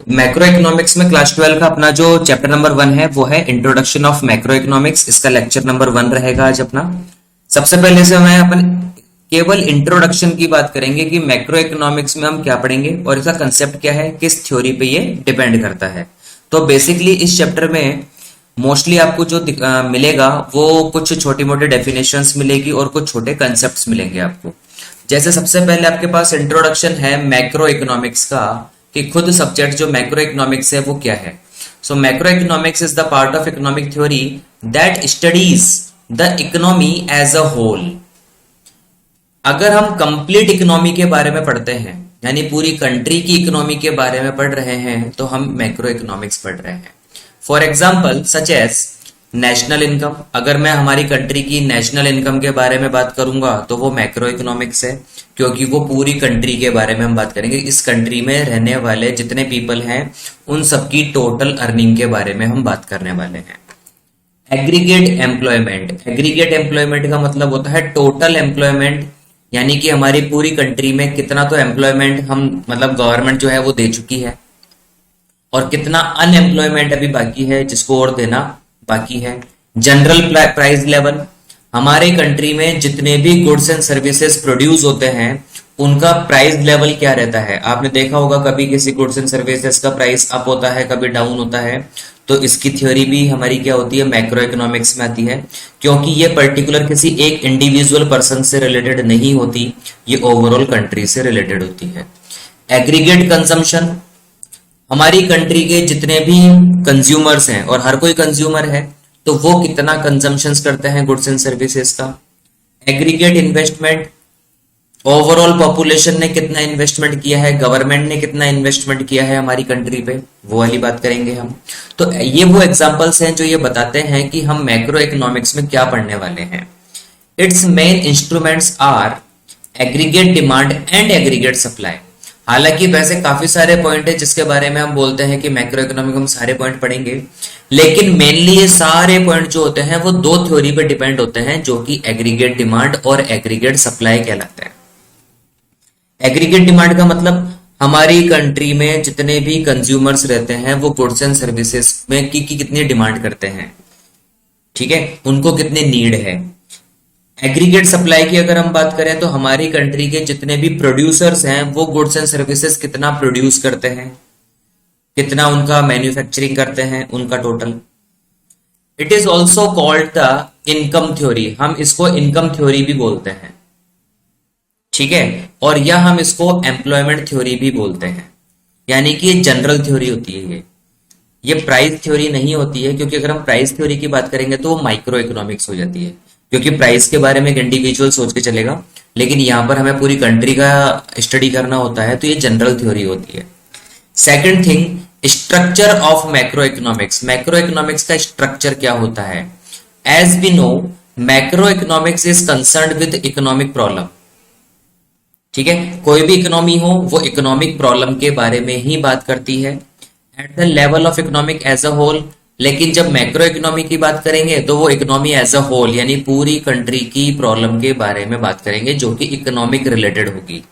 Macro economics में class 12 का अपना जो चैप्टर नंबर 1 है वो है इंट्रोडक्शन ऑफ मैक्रो इकोनॉमिक्स। इसका लेक्चर नंबर 1 रहेगा आज अपना। सबसे पहले से मैं अपन केवल इंट्रोडक्शन की बात करेंगे कि मैक्रो इकोनॉमिक्स में हम क्या पढ़ेंगे और इसका कंसेप्ट क्या है, किस थ्योरी पे ये डिपेंड करता है। तो बेसिकली इस चैप्टर में मोस्टली आपको जो मिलेगा वो कुछ छोटी मोटी डेफिनेशंस मिलेगी और कुछ छोटे कंसेप्ट्स मिलेंगे आपको। जैसे सबसे पहले आपके पास इंट्रोडक्शन है मैक्रो इकोनॉमिक्स का, कि खुद सब्जेक्ट जो मैक्रो इकोनॉमिक्स है वो क्या है। So macro economics is the part of economic theory that studies the economy as a whole. अगर हम कंप्लीट इकोनॉमी के बारे में पढ़ते हैं, यानी पूरी कंट्री की इकोनॉमी के बारे में पढ़ रहे हैं, तो हम मैक्रो इकोनॉमिक्स पढ़ रहे हैं। For example such as national income. अगर मैं हमारी कंट्री की नेशनल इनकम के बारे में बात करूंगा तो वो मैक्रो इकोनॉमिक्स है, क्योंकि वो पूरी कंट्री के बारे में हम बात करेंगे। इस कंट्री में रहने वाले जितने पीपल हैं उन सबकी टोटल अर्निंग के बारे में हम बात करने वाले हैं। Aggregate employment. एग्रीगेट एम्प्लॉयमेंट का मतलब होता है टोटल एम्प्लॉयमेंट, यानी कि हमारी पूरी कंट्री में कितना तो एम्प्लॉयमेंट हम मतलब गवर्नमेंट जो है वो दे चुकी है और कितना अनएम्प्लॉयमेंट अभी बाकी है जिसको और देना बाकी है। General price level. हमारे कंट्री में जितने भी गुड्स एंड सर्विसेज प्रोड्यूस होते हैं उनका प्राइस लेवल क्या रहता है। आपने देखा होगा कभी किसी गुड्स एंड सर्विसेज का प्राइस अप होता है, कभी डाउन होता है। तो इसकी थ्योरी भी हमारी क्या होती है, मैक्रो इकोनॉमिक्स में आती है, क्योंकि ये पर्टिकुलर किसी एक इंडिविजुअल पर्सन से रिलेटेड नहीं होती, ये ओवरऑल कंट्री से रिलेटेड होती है। Aggregate consumption. हमारी कंट्री के जितने भी कंज्यूमर्स हैं, और हर कोई कंज्यूमर है, तो वो कितना कंजम्पशंस करते हैं गुड्स एंड सर्विसेज का। Aggregate investment. ओवरऑल पॉपुलेशन ने कितना इन्वेस्टमेंट किया है, गवर्नमेंट ने कितना इन्वेस्टमेंट किया है हमारी कंट्री पे, वो वाली बात करेंगे हम। तो ये वो एग्जांपल्स हैं जो ये बताते हैं कि हम मैक्रो इकोनॉमिक्स में क्या पढ़ने वाले हैं। Its main instruments are aggregate demand and aggregate supply. हालांकि वैसे काफी सारे पॉइंट है जिसके बारे में हम बोलते हैं कि मैक्रो इकोनॉमिक हम सारे पॉइंट पढ़ेंगे, लेकिन मेनली ये सारे पॉइंट जो होते हैं वो दो थ्योरी पे डिपेंड होते हैं, जो कि एग्रीगेट डिमांड और एग्रीगेट सप्लाई कहलाते हैं। एग्रीगेट डिमांड का मतलब हमारी कंट्री में जितने भी कंज्यूमर्स रहते हैं वो गुड्स एंड सर्विसेज में की कितनी डिमांड करते हैं, ठीक है, उनको कितनी नीड है। एग्रीगेट सप्लाई की अगर हम बात करें तो हमारी कंट्री के जितने भी प्रोड्यूसर्स हैं वो गुड्स एंड सर्विसेज कितना प्रोड्यूस करते हैं, कितना उनका मैन्युफैक्चरिंग करते हैं, उनका total. It is also called the income theory. हम इसको इनकम थ्योरी भी बोलते हैं, ठीक है, और या हम इसको एम्प्लॉयमेंट थ्योरी भी बोलते हैं। यानी कि ये जनरल थ्योरी होती है, ये प्राइस थ्योरी नहीं होती है, क्योंकि अगर हम प्राइस थ्योरी की बात करेंगे तो वो माइक्रो इकोनॉमिक्स हो जाती है, क्योंकि प्राइस के बारे में एक इंडिविजुअल सोच के चलेगा, लेकिन यहां पर हमें पूरी कंट्री का स्टडी करना होता है, तो ये जनरल थ्योरी होती है। Second thing, structure of macro economics. Macro economics का स्ट्रक्चर क्या होता है। As we know macro economics is concerned with economic problem, ठीक है, कोई भी इकोनॉमी हो वो इकोनॉमिक प्रॉब्लम के बारे में ही बात करती है at the level of economic as a whole. लेकिन जब मैक्रो इकोनॉमी की बात करेंगे तो वो इकोनॉमी एज अ होल यानी पूरी कंट्री की प्रॉब्लम के बारे में बात करेंगे, जो कि इकोनॉमिक रिलेटेड होगी।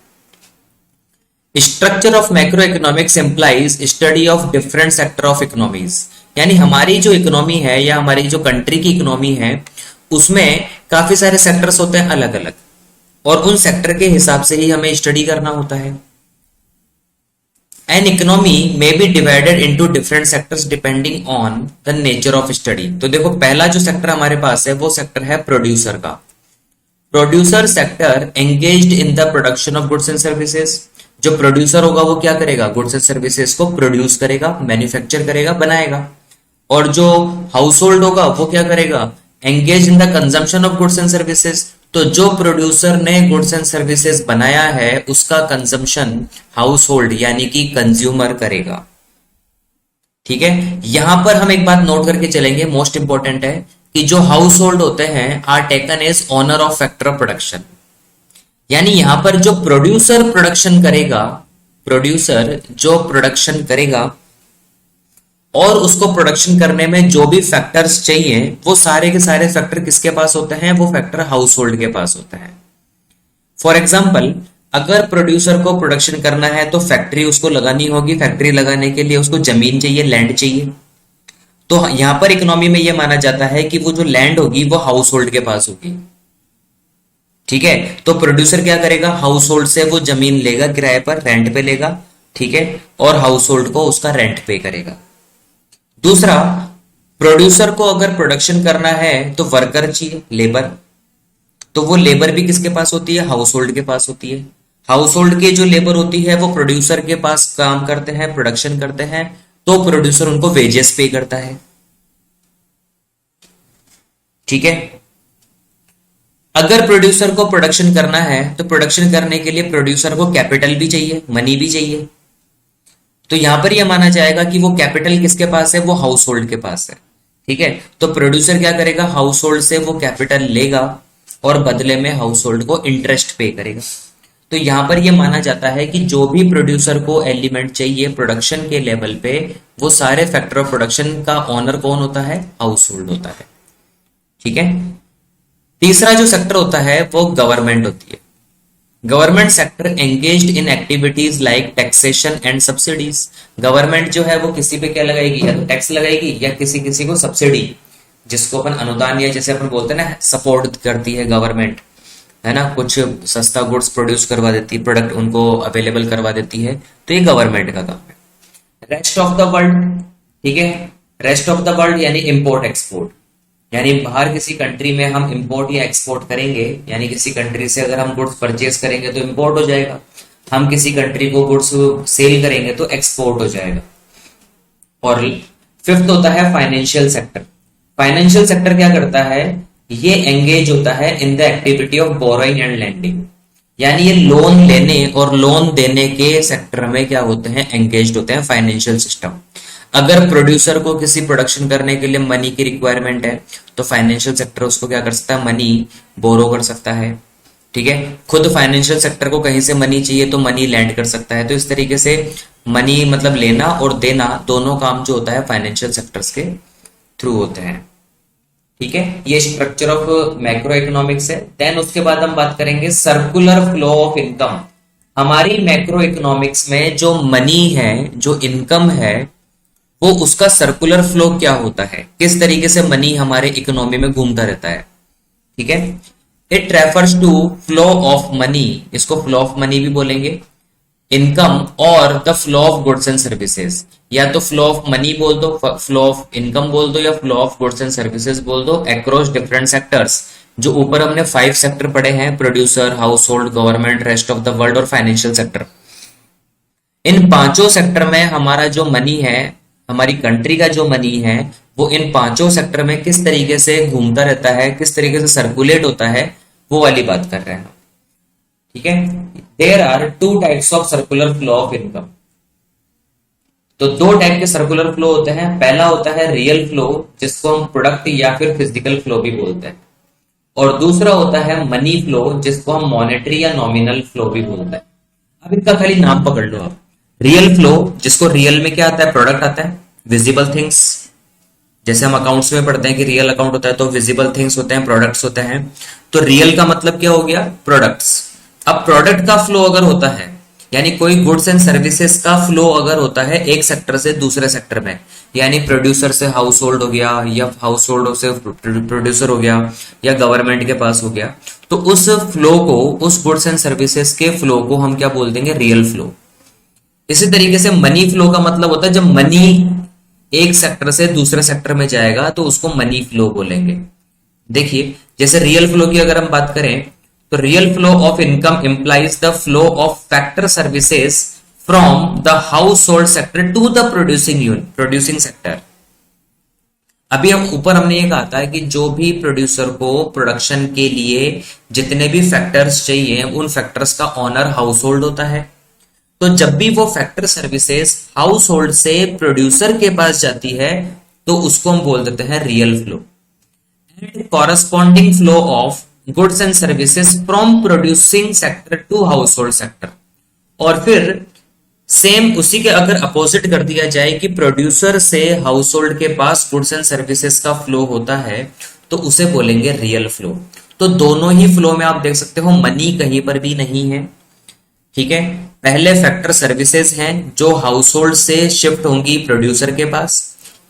Structure of macro economics implies study of different sector of economies. यानी हमारी जो इकोनॉमी है या हमारी जो कंट्री की इकोनॉमी है उसमें काफी सारे सेक्टर्स होते हैं अलग अलग, और उन सेक्टर के हिसाब से ही हमें स्टडी करना होता है। An economy may be divided into different sectors depending on the nature of study। तो देखो पहला जो सेक्टर हमारे पास है वो सेक्टर है प्रोड्यूसर का। Producer sector engaged in the production of goods and services. जो प्रोड्यूसर होगा वो क्या करेगा, गुड्स एंड सर्विसेज को प्रोड्यूस करेगा, मैन्युफैक्चर करेगा, बनाएगा। और जो हाउस होल्ड होगा वो क्या करेगा, engage in the consumption of goods and services. तो जो प्रोड्यूसर ने गुड्स एंड सर्विसेज बनाया है उसका कंजम्पशन हाउस होल्ड यानी कि कंज्यूमर करेगा, ठीक है। यहां पर हम एक बात नोट करके चलेंगे, मोस्ट इंपॉर्टेंट है, कि जो हाउस होल्ड होते हैं are taken as owner of factor of production. यानी यहां पर जो प्रोड्यूसर प्रोडक्शन करेगा, प्रोड्यूसर जो प्रोडक्शन करेगा और उसको प्रोडक्शन करने में जो भी फैक्टर्स चाहिए वो सारे के सारे फैक्टर किसके पास होते हैं, वो फैक्टर हाउस होल्ड के पास होता है। फॉर एग्जाम्पल अगर प्रोड्यूसर को प्रोडक्शन करना है तो फैक्ट्री उसको लगानी होगी, फैक्ट्री लगाने के लिए उसको जमीन चाहिए, लैंड चाहिए। तो यहां पर इकोनॉमी में यह माना जाता है कि वो जो लैंड होगी वो हाउस होल्ड के पास होगी। ठीक है, तो प्रोड्यूसर क्या करेगा, हाउस होल्ड से वो जमीन लेगा किराए पर, रेंट पे लेगा। ठीक है, और हाउस होल्ड को उसका रेंट पे करेगा। दूसरा, प्रोड्यूसर को अगर प्रोडक्शन करना है तो वर्कर चाहिए, लेबर। तो वो लेबर भी किसके पास होती है, हाउस होल्ड के पास होती है। हाउस होल्ड की जो लेबर होती है वो प्रोड्यूसर के पास काम करते हैं, प्रोडक्शन करते हैं, तो प्रोड्यूसर उनको वेजेस पे करता है। ठीक है, अगर प्रोड्यूसर को प्रोडक्शन करना है तो प्रोडक्शन करने के लिए प्रोड्यूसर को कैपिटल भी चाहिए, मनी भी चाहिए। तो यहां पर यह माना जाएगा कि वो कैपिटल किसके पास है, वो हाउस होल्ड के पास है। ठीक है, तो प्रोड्यूसर क्या करेगा, हाउस होल्ड से वो कैपिटल लेगा और बदले में हाउस होल्ड को इंटरेस्ट पे करेगा। तो यहां पर यह माना जाता है कि जो भी प्रोड्यूसर को एलिमेंट चाहिए प्रोडक्शन के लेवल पे, वो सारे फैक्टर ऑफ प्रोडक्शन का ओनर कौन होता है, हाउस होल्ड होता है। ठीक है, तीसरा जो सेक्टर होता है वो गवर्नमेंट होती है। Government sector engaged in activities like taxation and subsidies. Government जो है वो किसी पे क्या लगाएगी, या तो टैक्स लगाएगी या किसी किसी को सब्सिडी, जिसको अपन अनुदान या जैसे अपन बोलते हैं ना, सपोर्ट करती है गवर्नमेंट, है ना, कुछ सस्ता गुड्स प्रोड्यूस करवा देती है, प्रोडक्ट उनको अवेलेबल करवा देती है। तो ये गवर्नमेंट का काम है। रेस्ट ऑफ द वर्ल्ड, ठीक है, रेस्ट ऑफ द वर्ल्ड यानी इंपोर्ट एक्सपोर्ट, यानी बाहर किसी कंट्री में हम इंपोर्ट या एक्सपोर्ट करेंगे, यानी किसी कंट्री से अगर हम गुड्स परचेज करेंगे तो इंपोर्ट हो जाएगा, हम किसी कंट्री को गुड्स सेल करेंगे तो एक्सपोर्ट हो जाएगा। और फिफ्थ होता है फाइनेंशियल सेक्टर। फाइनेंशियल सेक्टर क्या करता है, ये एंगेज होता है in the activity of borrowing and lending, यानी ये लोन लेने और लोन देने के सेक्टर में क्या होते हैं, एंगेज होते हैं फाइनेंशियल सिस्टम। अगर प्रोड्यूसर को किसी प्रोडक्शन करने के लिए मनी की रिक्वायरमेंट है तो फाइनेंशियल सेक्टर उसको क्या कर सकता है, मनी बोरो कर सकता है। ठीक है, खुद फाइनेंशियल सेक्टर को कहीं से मनी चाहिए तो मनी लैंड कर सकता है। तो इस तरीके से मनी मतलब लेना और देना दोनों काम जो होता है फाइनेंशियल सेक्टर्स के थ्रू होते हैं। ठीक है, ये स्ट्रक्चर ऑफ मैक्रो इकोनॉमिक्स है। देन उसके बाद हम बात करेंगे सर्कुलर फ्लो ऑफ इनकम। हमारी मैक्रो इकोनॉमिक्स में जो मनी है, जो इनकम है, वो उसका सर्कुलर फ्लो क्या होता है, किस तरीके से मनी हमारे इकोनॉमी में घूमता रहता है। ठीक है, it refers to flow of money, इसको फ्लो ऑफ मनी भी बोलेंगे, इनकम और the flow of goods and services. या तो फ्लो ऑफ मनी बोल दो, फ्लो ऑफ इनकम बोल दो, या flow of goods and services बोल दो, अक्रॉस डिफरेंट सेक्टर्स। जो ऊपर हमने 5 सेक्टर पढ़े हैं, producer, house hold, government, rest of the world और फाइनेंशियल सेक्टर। इन पांचों सेक्टर में हमारा जो मनी है, हमारी कंट्री का जो मनी है, वो इन पांचों सेक्टर में किस तरीके से घूमता रहता है, किस तरीके से सर्कुलेट होता है, वो वाली बात कर रहे हैं। ठीक है, there are 2 types of circular flow of income. तो 2 टाइप के सर्कुलर फ्लो होते हैं। पहला होता है रियल फ्लो, जिसको हम प्रोडक्ट या फिर फिजिकल फ्लो भी बोलते हैं, और दूसरा होता है मनी फ्लो, जिसको हम मॉनेटरी या नॉमिनल फ्लो भी बोलते हैं। अब इनका खाली नाम पकड़ लो आप। रियल फ्लो, जिसको रियल में क्या आता है, प्रोडक्ट आता है, विजिबल थिंग्स, जैसे हम अकाउंट्स में पढ़ते हैं कि रियल अकाउंट होता है तो विजिबल थिंग्स होते हैं, प्रोडक्ट्स होते हैं। तो रियल का मतलब क्या हो गया, प्रोडक्ट्स। अब प्रोडक्ट का फ्लो अगर होता है, यानी कोई गुड्स एंड सर्विसेज का फ्लो अगर होता है एक सेक्टर से दूसरे सेक्टर में, यानी प्रोड्यूसर से हाउस होल्ड हो गया, या हाउस होल्ड से प्रोड्यूसर हो गया, या गवर्नमेंट के पास हो गया, तो उस फ्लो को, उस गुड्स एंड सर्विसेज के फ्लो को हम क्या बोल देंगे, रियल फ्लो। इसी तरीके से मनी फ्लो का मतलब होता है जब मनी एक सेक्टर से दूसरे सेक्टर में जाएगा तो उसको मनी फ्लो बोलेंगे। देखिए, जैसे रियल फ्लो की अगर हम बात करें तो real flow of income implies the flow of factor services from the house hold sector to the producing sector. अभी हम ऊपर हमने ये कहा था कि जो भी प्रोड्यूसर को प्रोडक्शन के लिए जितने भी फैक्टर्स चाहिए, उन फैक्टर्स का ओनर हाउस होल्ड होता है। तो जब भी वो फैक्टर सर्विसेज हाउस होल्ड से प्रोड्यूसर के पास जाती है तो उसको हम बोल देते हैं real flow. And corresponding flow of goods and services from producing sector to house hold sector. और फिर सेम उसी के अगर अपोजिट कर दिया जाए कि प्रोड्यूसर से हाउस होल्ड के पास गुड्स एंड सर्विसेज का फ्लो होता है तो उसे बोलेंगे रियल फ्लो। तो दोनों ही फ्लो में आप देख सकते हो मनी कहीं पर भी नहीं है, ठीक है। पहले फैक्टर सर्विसेज हैं जो हाउस होल्ड से शिफ्ट होंगी प्रोड्यूसर के पास,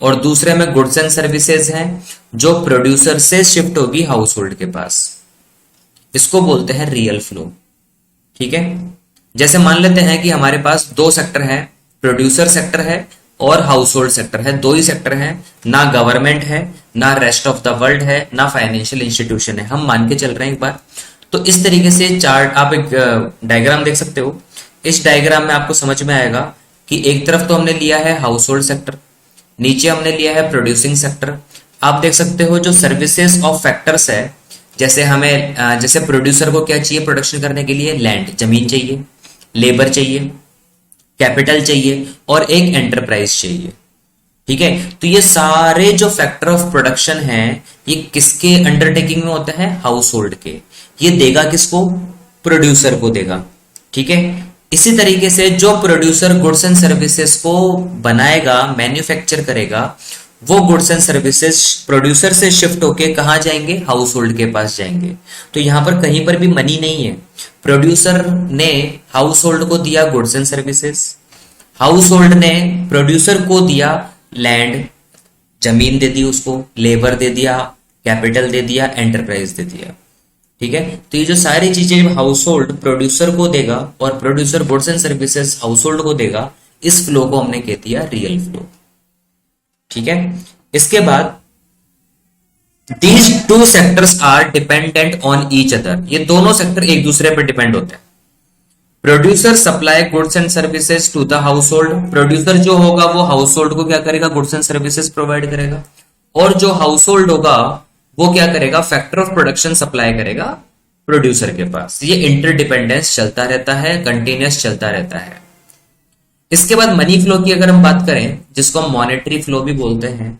और दूसरे में गुड्स एंड सर्विसेज हैं जो प्रोड्यूसर से शिफ्ट होगी हाउस होल्ड के पास। इसको बोलते हैं रियल फ्लो। ठीक है। जैसे मान लेते हैं कि हमारे पास दो सेक्टर है, प्रोड्यूसर सेक्टर है और हाउस होल्ड सेक्टर है, दो ही सेक्टर है, ना गवर्नमेंट है, ना रेस्ट ऑफ द वर्ल्ड है, ना फाइनेंशियल इंस्टीट्यूशन है। हम मान के चल रहे हैं एक बार। तो इस तरीके से चार्ट, आप एक डायग्राम देख सकते हो। इस डायग्राम में आपको समझ में आएगा कि एक तरफ तो हमने लिया है हाउस होल्ड सेक्टर, नीचे हमने लिया है प्रोड्यूसिंग सेक्टर। आप देख सकते हो जो सर्विसेज ऑफ फैक्टर्स है, जैसे हमें जैसे प्रोड्यूसर को क्या चाहिए प्रोडक्शन करने के लिए, लैंड, जमीन चाहिए, लेबर चाहिए, कैपिटल चाहिए और एक एंटरप्राइज चाहिए। ठीक है। तो ये सारे जो फैक्टर ऑफ प्रोडक्शन हैं ये किसके अंडरटेकिंग में होते हैं, हाउस होल्ड के। ये देगा किसको, प्रोड्यूसर को देगा। ठीक है। इसी तरीके से जो प्रोड्यूसर गुड्स एंड सर्विसेज को बनाएगा, मैन्युफैक्चर करेगा, वो गुड्स एंड सर्विसेज प्रोड्यूसर से शिफ्ट होके कहां जाएंगे, हाउस होल्ड के पास जाएंगे। तो यहां पर कहीं पर भी मनी नहीं है। प्रोड्यूसर ने हाउस होल्ड को दिया goods and services, house hold ने प्रोड्यूसर को दिया लैंड, जमीन दे दी उसको, लेबर दे दिया, कैपिटल दे दिया, एंटरप्राइज दे दिया। ठीक है। तो ये जो सारी चीजें हाउस होल्ड प्रोड्यूसर को देगा और producer goods and services house hold को देगा, इस फ्लो को हमने कह दिया रियल फ्लो। ठीक है। इसके बाद these two sectors are dependent on each other. ये दोनों सेक्टर एक दूसरे पर डिपेंड होते हैं। Producer supply goods and services to the house hold. Producer जो होगा वो हाउस होल्ड को क्या करेगा, गुड्स एंड सर्विसेज प्रोवाइड करेगा, और जो हाउस होल्ड होगा वो क्या करेगा, फैक्टर ऑफ प्रोडक्शन सप्लाई करेगा प्रोड्यूसर के पास। ये इंटरडिपेंडेंस चलता रहता है, कंटिन्यूअस चलता रहता है। इसके बाद मनी फ्लो की अगर हम बात करें, जिसको हम मॉनेटरी फ्लो भी बोलते हैं,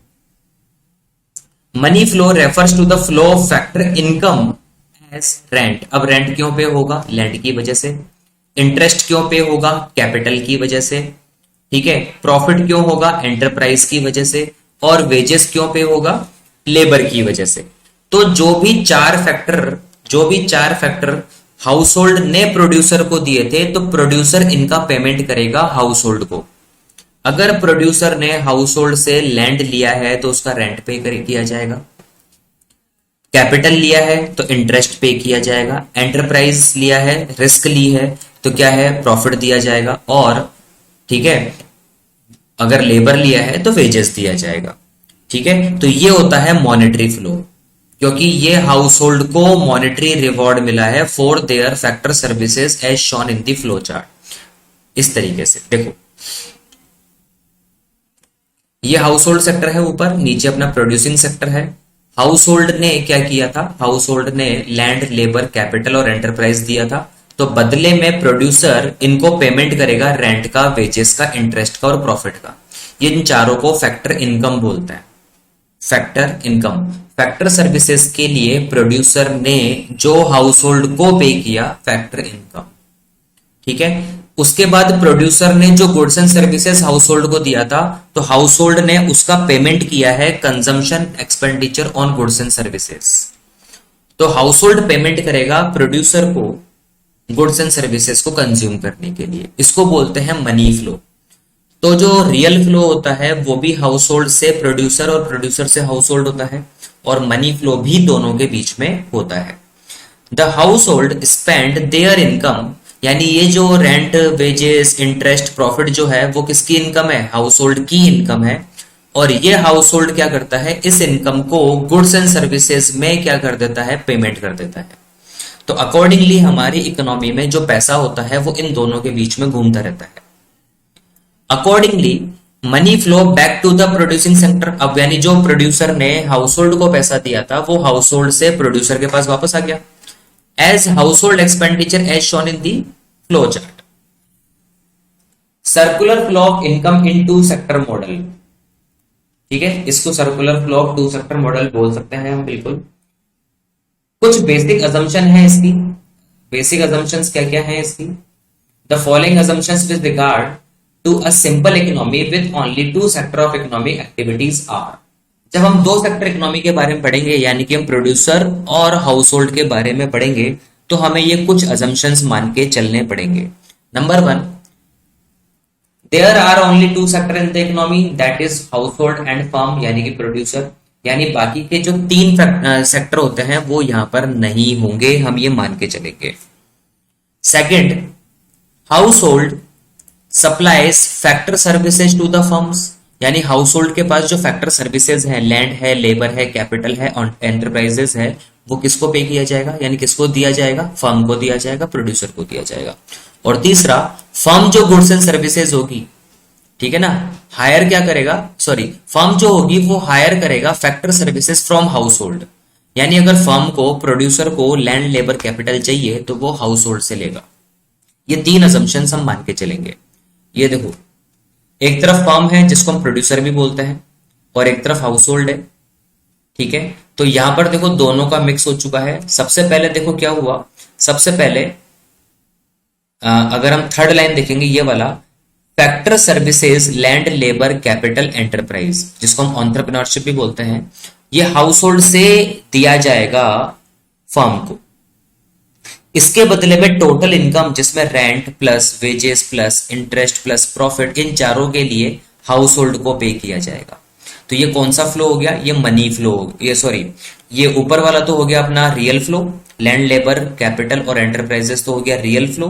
money flow refers to the flow of factor income as rent. अब रेंट क्यों पे होगा, लैंड की वजह से। इंटरेस्ट क्यों पे होगा, कैपिटल की वजह से। ठीक है। प्रॉफिट क्यों होगा, एंटरप्राइज की वजह से। और वेजेस क्यों पे होगा, लेबर की वजह से। तो जो भी चार फैक्टर हाउस होल्ड ने प्रोड्यूसर को दिए थे, तो प्रोड्यूसर इनका पेमेंट करेगा हाउस होल्ड को। अगर प्रोड्यूसर ने हाउस होल्ड से लैंड लिया है तो उसका रेंट पे किया जाएगा, कैपिटल लिया है तो इंटरेस्ट पे किया जाएगा, एंटरप्राइज लिया है, रिस्क ली है तो क्या है, प्रॉफिट दिया जाएगा, और ठीक है अगर लेबर लिया है तो वेजेस दिया जाएगा। ठीक है। तो ये होता है मॉनेटरी फ्लो, क्योंकि ये हाउस होल्ड को मॉनेटरी रिवॉर्ड मिला है for their factor services as shown in the flow chart. इस तरीके से देखो, ये हाउस होल्ड सेक्टर है ऊपर, नीचे अपना प्रोड्यूसिंग सेक्टर है। हाउस होल्ड ने क्या किया था, हाउस होल्ड ने लैंड, लेबर, कैपिटल और एंटरप्राइज दिया था, तो बदले में प्रोड्यूसर इनको पेमेंट करेगा रेंट का, वेजेस का, इंटरेस्ट का और प्रॉफिट का। ये इन चारों को फैक्टर इनकम बोलते हैं। फैक्टर इनकम, फैक्टर सर्विसेज के लिए प्रोड्यूसर ने जो हाउस होल्ड को पे किया, फैक्टर इनकम। ठीक है। उसके बाद प्रोड्यूसर ने जो goods and services house hold को दिया था, तो हाउस होल्ड ने उसका पेमेंट किया है consumption expenditure on goods and services. तो हाउस होल्ड पेमेंट करेगा प्रोड्यूसर को गुड्स एंड सर्विसेज को कंज्यूम करने के लिए। इसको बोलते हैं मनी फ्लो। तो जो रियल फ्लो होता है वो भी हाउस होल्ड से प्रोड्यूसर और प्रोड्यूसर से हाउस होल्ड होता है, और मनी फ्लो भी दोनों के बीच में होता है। The house hold spend there income, यानी ये जो रेंट, वेजेस, इंटरेस्ट, प्रॉफिट जो है वो किसकी इनकम है, हाउस होल्ड की इनकम है। और ये हाउस होल्ड क्या करता है, इस इनकम को गुड्स एंड सर्विसेज में क्या कर देता है, पेमेंट कर देता है। तो अकॉर्डिंगली हमारी इकोनॉमी में जो पैसा होता है वो इन दोनों के बीच में घूमता रहता है। Accordingly money flow back to the producing sector. अब यानी जो प्रोड्यूसर ने हाउस होल्ड को पैसा दिया था वो हाउस होल्ड से प्रोड्यूसर के पास वापस आ गया, as house hold expenditure as shown in the flow chart. Circular flow of income in two sector model. ठीक है, इसको circular flow of two sector model बोल सकते हैं हम। बिल्कुल कुछ बेसिक अजम्पशन है इसकी। बेसिक अजम्पशंस क्या क्या है इसकी, the following assumptions with regard to a simple economy with only two sector of economic activities are. जब हम दो सेक्टर इकोनॉमी के बारे में पढ़ेंगे, यानी कि हम प्रोड्यूसर और हाउस होल्ड के बारे में पढ़ेंगे, तो हमें ये कुछ अजम्पशंस मान के चलने पड़ेंगे। Number one, there are only two sector in the economy, that is house hold and firm, यानी कि प्रोड्यूसर, यानी बाकी के जो तीन सेक्टर होते हैं वो यहां पर नहीं होंगे, हम ये मान के चलेंगे। Second, house hold supplies factor services to the firms, यानी हाउस होल्ड के पास जो फैक्टर सर्विसेज है, लैंड है, लेबर है, कैपिटल है, एंटरप्राइजेस है, वो किसको पे किया जाएगा, यानी किसको दिया जाएगा, फर्म को दिया जाएगा, प्रोड्यूसर को दिया जाएगा। और तीसरा, फर्म जो गुड्स एंड सर्विसेज होगी, ठीक है ना, हायर क्या करेगा, सॉरी, फर्म जो होगी वो हायर करेगा factor services from house hold, यानी अगर फर्म को, प्रोड्यूसर को लैंड, लेबर, कैपिटल चाहिए तो वो हाउस होल्ड से लेगा। ये तीन अजम्पशंस हम मान के चलेंगे। ये देखो, एक तरफ फर्म है जिसको हम प्रोड्यूसर भी बोलते हैं, और एक तरफ हाउस होल्ड है, ठीक है। तो यहां पर देखो दोनों का मिक्स हो चुका है। सबसे पहले देखो क्या हुआ, सबसे पहले अगर हम थर्ड लाइन देखेंगे, ये वाला factor services land, labour, capital, enterprise, जिसको हम एंटरप्रेन्योरशिप भी बोलते हैं, ये हाउस होल्ड से दिया जाएगा फर्म को। इसके बदले में टोटल इनकम, जिसमें rent plus wages plus interest plus profit, इन चारों के लिए हाउस होल्ड को पे किया जाएगा। तो ये कौन सा फ्लो हो गया, ये मनी फ्लो, ये सॉरी, ये ऊपर वाला तो हो गया अपना real flow, land, labour, capital और एंटरप्राइजेस तो हो गया रियल फ्लो,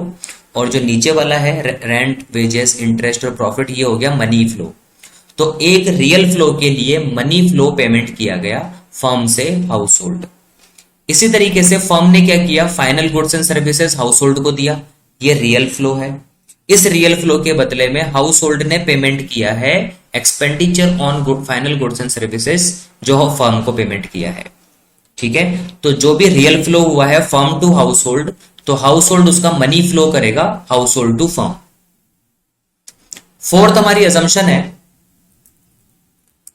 और जो नीचे वाला है रेंट, वेजेस, इंटरेस्ट और प्रॉफिट, ये हो गया मनी फ्लो। तो एक रियल फ्लो के लिए मनी फ्लो पेमेंट किया गया फर्म से हाउस होल्ड। इसी तरीके से फर्म ने क्या किया, final goods and services house hold को दिया, ये रियल फ्लो है। इस रियल फ्लो के बदले में हाउस होल्ड ने पेमेंट किया है expenditure on final goods and services, जो फर्म को पेमेंट किया है, ठीक है। तो जो भी रियल फ्लो हुआ है फर्म टू हाउस होल्ड, तो हाउस होल्ड उसका मनी फ्लो करेगा house hold to firm. Fourth हमारी अजम्पशन है,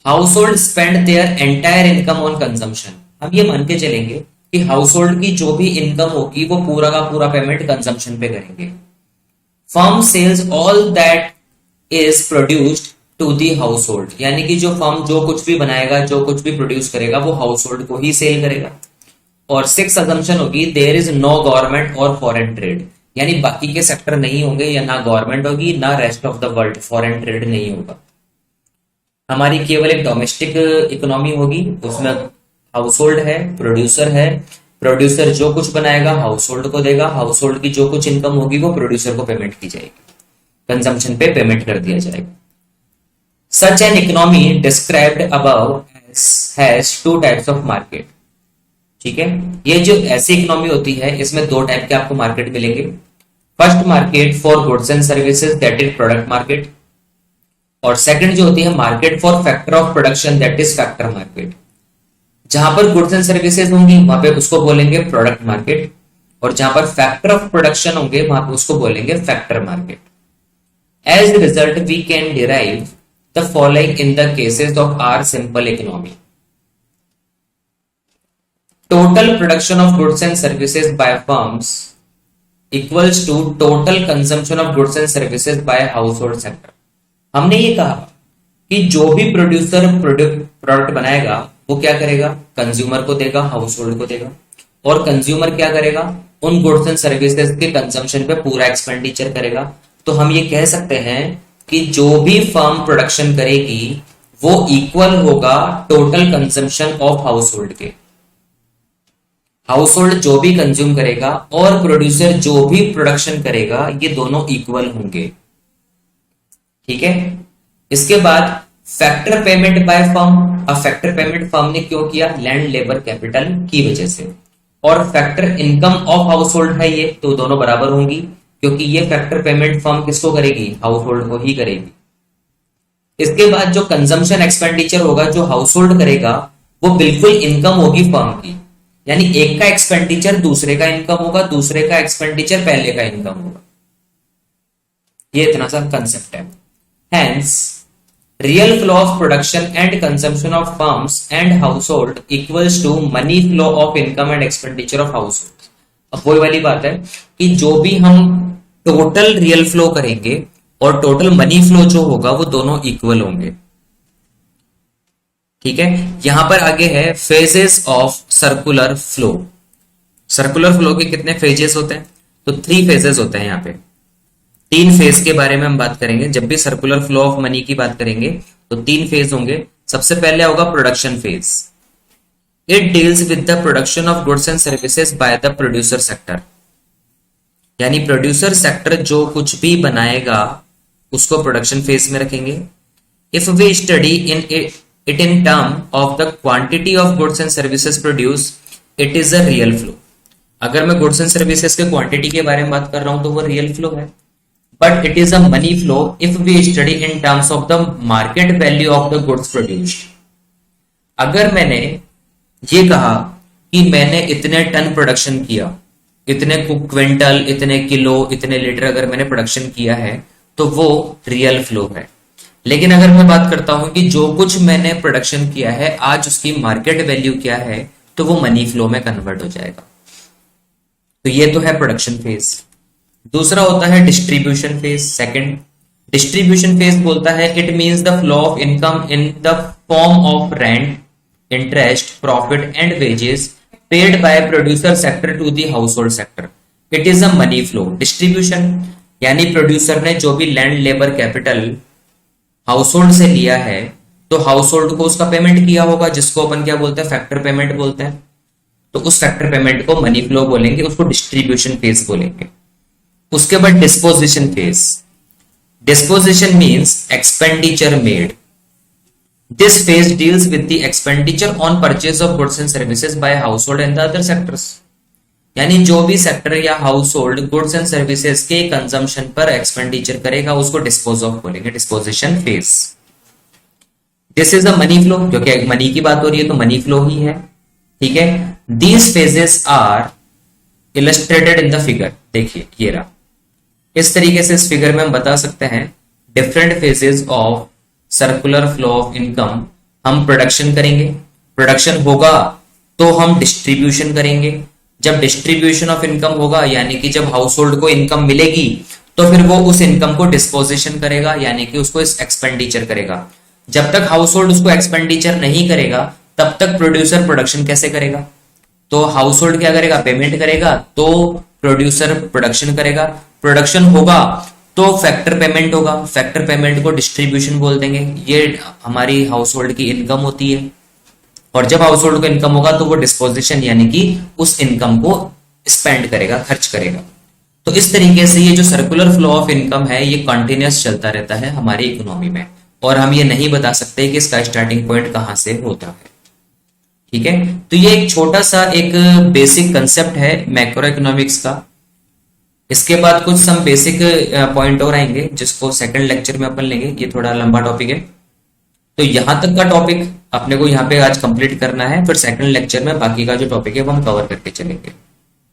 house hold spend their entire income on consumption. हम ये मान के चलेंगे कि हाउस होल्ड की जो भी इनकम होगी वो पूरा का पूरा पेमेंट कंजम्पशन पे करेंगे। Firm sells all that is produced to the house hold, यानी कि जो फर्म जो कुछ भी बनाएगा, जो कुछ भी प्रोड्यूस करेगा, वो हाउस होल्ड को ही सेल करेगा। और सिक्स अजम्पशन होगी, देयर इज नो गवर्नमेंट और फॉरेन ट्रेड, यानी बाकी के सेक्टर नहीं होंगे, या ना गवर्नमेंट होगी ना rest of the world, foreign trade नहीं होगा। हमारी केवल एक डोमेस्टिक इकोनॉमी होगी, उसमें हाउस होल्ड है, प्रोड्यूसर जो कुछ बनाएगा हाउस होल्ड को देगा, हाउस होल्ड की जो कुछ इनकम होगी वो प्रोड्यूसर को पेमेंट की जाएगी, कंजम्पशन पे पेमेंट कर दिया जाएगा। Such an economy described above has two types of market, ठीक है। ये जो ऐसी इकोनॉमी होती है इसमें दो टाइप के आपको मार्केट मिलेंगे। First market for goods and services, that is product market, और सेकंड जो होती है market for factor of production, that is factor market. जहां पर गुड्स एंड सर्विसेज होंगी वहां पे उसको बोलेंगे प्रोडक्ट मार्केट, और जहां पर फैक्टर ऑफ प्रोडक्शन होंगे वहां पे उसको बोलेंगे factor market. As the result we can derive the following in the cases of our simple economy. Total production of goods and services by firms equals to total consumption of goods and services by house hold sector. हमने ये कहा कि जो भी producer product बनाएगा वो क्या करेगा, कंज्यूमर को देगा, हाउस होल्ड को देगा, और कंज्यूमर क्या करेगा, उन गुड्स एंड सर्विसेज के कंजम्पशन पे पूरा एक्सपेंडिचर करेगा। तो हम ये कह सकते हैं कि जो भी फर्म प्रोडक्शन करेगी वो इक्वल होगा total consumption of house hold के। हाउस होल्ड जो भी कंज्यूम करेगा और प्रोड्यूसर जो भी प्रोडक्शन करेगा, ये दोनों इक्वल होंगे, ठीक है। इसके बाद फैक्टर पेमेंट बाय फर्म। अब फैक्टर पेमेंट फर्म ने क्यों किया, लैंड, लेबर, कैपिटल की वजह से। और factor income of house hold है ये, तो दोनों बराबर होंगी, क्योंकि ये फैक्टर पेमेंट फर्म किसको करेगी, हाउस होल्ड को ही करेगी। इसके बाद जो कंजम्पशन एक्सपेंडिचर होगा जो हाउस होल्ड करेगा वो बिल्कुल इनकम होगी फर्म की, यानी एक का एक्सपेंडिचर दूसरे का इनकम होगा, दूसरे का एक्सपेंडिचर पहले का इनकम होगा। ये इतना सा कंसेप्ट है। Hence, real flow of production and consumption of firms and household equals to money flow of income and expenditure of household। अब वही वाली बात है कि जो भी हम टोटल रियल फ्लो करेंगे और टोटल मनी फ्लो जो होगा वो दोनों इक्वल होंगे, ठीक है। यहां पर आगे है phases of circular flow. Circular flow के कितने फेजेस होते हैं, तो 3 फेजेस होते हैं यहाँ पे। तीन फेज के बारे में हम बात करेंगे। जब भी सर्कुलर फ्लो ऑफ मनी की बात करेंगे तो तीन फेज होंगे। सबसे पहले होगा production phase. It deals with the production of goods and services by the producer sector, यानी प्रोड्यूसर सेक्टर जो कुछ भी बनाएगा उसको प्रोडक्शन फेज में रखेंगे। If we study in it in term of the quantity of goods and services produce, it is a real flow. अगर मैं गुड्स एंड सर्विसेज के क्वांटिटी के बारे में बात कर रहा हूं तो वो रियल फ्लो है, but it is a money flow if we study in terms of the market value of the goods produced. अगर मैंने ये कहा कि मैंने इतने टन प्रोडक्शन किया, इतने क्विंटल, इतने किलो, इतने लीटर अगर मैंने प्रोडक्शन किया है तो वो रियल फ्लो है। लेकिन अगर मैं बात करता हूं कि जो कुछ मैंने प्रोडक्शन किया है आज उसकी मार्केट वैल्यू क्या है, तो वो मनी फ्लो में कन्वर्ट हो जाएगा। तो ये तो है प्रोडक्शन फेज। दूसरा होता है distribution phase. Second, distribution phase बोलता है it means the flow of income in the form of rent, interest, profit and wages paid by producer sector to the household sector. It is a money flow. Distribution यानी producer ने जो भी land, labour, capital household से लिया है तो household को उसका पेमेंट किया होगा, जिसको अपन क्या बोलते हैं, फैक्टर पेमेंट बोलते हैं। तो उस फैक्टर पेमेंट को मनी फ्लो बोलेंगे, उसको डिस्ट्रीब्यूशन फेज बोलेंगे। उसके बाद disposition phase. Disposition means expenditure made. This phase deals with the expenditure on purchase of goods and services bye household and the other sectors, यानी जो भी सेक्टर या house hold goods and services के consumption पर expenditure करेगा उसको dispose of बोलेंगे, disposition phase. This is a money flow, क्योंकि मनी की बात हो रही है तो मनी फ्लो ही है। ठीक है, these phases are illustrated in the figure. देखिए ये रहा, इस तरीके से इस फिगर में हम बता सकते हैं different phases of circular flow of income. हम प्रोडक्शन करेंगे, प्रोडक्शन होगा तो हम डिस्ट्रीब्यूशन करेंगे। जब डिस्ट्रीब्यूशन ऑफ इनकम होगा यानी कि जब हाउस होल्ड को इनकम मिलेगी तो फिर वो उस इनकम को डिस्पोजिशन करेगा, यानी कि उसको एक्सपेंडिचर करेगा। जब तक हाउस होल्ड उसको एक्सपेंडिचर नहीं करेगा तब तक प्रोड्यूसर प्रोडक्शन कैसे करेगा? तो हाउस होल्ड क्या करेगा? पेमेंट करेगा, तो प्रोड्यूसर प्रोडक्शन करेगा। प्रोडक्शन होगा तो फैक्टर पेमेंट होगा, फैक्टर पेमेंट को डिस्ट्रीब्यूशन बोल देंगे। ये हमारी हाउस होल्ड की इनकम होती है, और जब हाउस होल्ड को इनकम होगा तो वो डिस्पोजिशन यानी कि उस इनकम को स्पेंड करेगा, खर्च करेगा। तो इस तरीके से ये जो सर्कुलर फ्लो ऑफ इनकम है ये कंटिन्यूअस चलता रहता है हमारी इकोनॉमी में, और हम ये नहीं बता सकते कि इसका स्टार्टिंग पॉइंट कहां से होता है। ठीक है, तो ये एक छोटा सा एक बेसिक कंसेप्ट है मैक्रो इकोनॉमिक्स का। इसके बाद कुछ सम बेसिक पॉइंट और आएंगे जिसको सेकंड लेक्चर में अपन लेंगे, ये थोड़ा लंबा टॉपिक है। तो यहां तक का टॉपिक अपने को यहाँ पे आज कंप्लीट करना है, फिर सेकंड लेक्चर में बाकी का जो टॉपिक है वो हम कवर करके चलेंगे।